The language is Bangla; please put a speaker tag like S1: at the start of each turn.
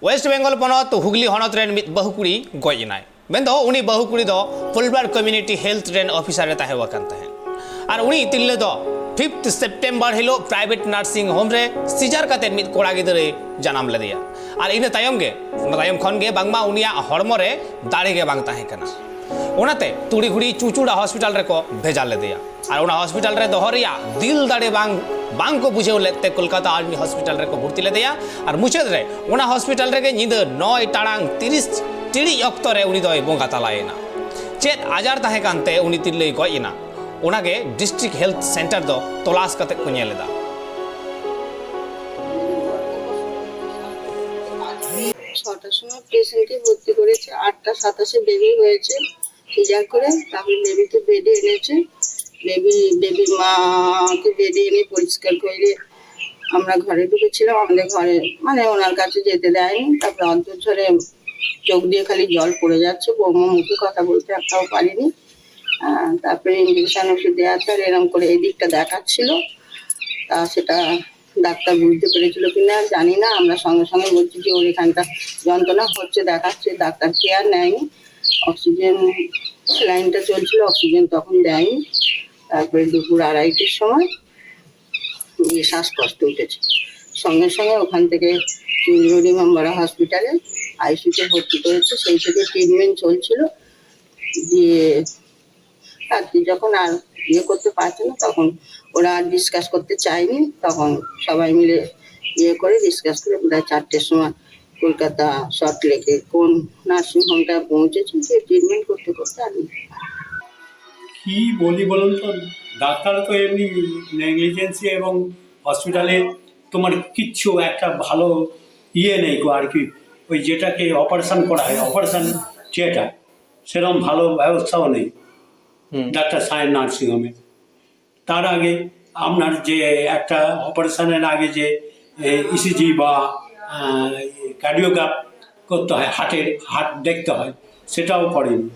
S1: वेस्ट बेंगल पनत हुगली हनत रेन मित बहुकुड़ी गयनाय मेन दो उनी बहुकुड़ी दो फुलबार कम्युनिटी हेल्थ रेन ऑफिसर रे ताहे वकान ताहे और उनी तिल्ले दो 5 सेप्टेम्बर हिलो प्राइवेट नर्सिंग होम रे सीजर काते मित कोड़ा गिदरे जनाम लेदिया और इन तायम गे तायम खन गे बांगमा उनिया हड़मो रे दाड़े गे बांग ताहे कना ओनाते तुड़ी घुड़ी चुचुड़ा हॉस्पिटल रे को भेजा लेदिया और उना हॉस्पिटल रे दोहरिया दिल दाड़े बांग को बुझे लेते कोलकाता आर्मी हॉस्पिटल रे को भर्ती लेदिया और मुचाद रे उना हॉस्पिटल रे गे नींद 9 टाड़ांग 30 टिड़ी अक्तो रे उनी दोय बोंगा तलायना चेत आजार ताहे कानते उनी तिल्ले गयना ओनागे डिस्ट्रिक्ट हेल्थ सेंटर दो तलाश कते को नेलेदा
S2: ছটার সময় পেশেন্টকে ভর্তি করেছে 8টা 27-এ বেবি হয়েছে সিজার করে তারপরে বেবিকে বেডে এনেছে বেবির মাকে বেডে এনে পরিষ্কার করে আমরা ঘরে ঢুকেছিলাম আমাদের ঘরে মানে ওনার কাছে যেতে দেয়নি তারপরে অন্তর ধরে চোখ দিয়ে খালি জল পড়ে যাচ্ছে বৌমা মুখে কথা বলতে একটাও পারিনি তারপরে ইঞ্জেকশন ওষুধ দেওয়ার পর এরকম করে এই দিকটা দেখাচ্ছিল তা সেটা ডাক্তার বুঝতে পেরেছিল কিনা জানি না আমরা সঙ্গে সঙ্গে বলছি যে ওর এখানটা যন্ত্রণা হচ্ছে দেখাচ্ছে ডাক্তার কেয়ার নেয়নি অক্সিজেন স্যালাইনটা চলছিল অক্সিজেন তখন দেয়নি তারপরে দুপুর 2:30-এর সময় শ্বাসকষ্ট উঠেছে সঙ্গে সঙ্গে ওখান থেকে রিমাম্বারা হসপিটালে আইসিইউতে ভর্তি করেছে সেই থেকে ট্রিটমেন্ট চলছিল দিয়ে রাত্রি যখন আর করতে পারছে না তখন ওরা আর ডিসকাস করতে চায়নি তখন সবাই মিলে করে ডিসকাস করে প্রায় 4টের সময় কলকাতা শর্ট লেকে কোন নার্সিং হোমটা পৌঁছেছে যে ট্রিটমেন্ট করতে করতে আর
S3: কি বলি বলুন তো ডাক্তার তো এমনি নেগলিজেন্সি এবং হসপিটালে তোমার কিচ্ছু একটা ভালো নেই গো আর কি ওই যেটাকে অপারেশন করা হয় অপারেশন থিয়েটার সেরকম ভালো ব্যবস্থাও নেই ডাক্তার সায়েন্স নার্সিংহোমে তার আগে আপনার যে একটা অপারেশনের আগে যে ইসিজি বা কার্ডিওগ্রাফ করতে হয় হার্ট দেখতে হয় সেটাও করেনি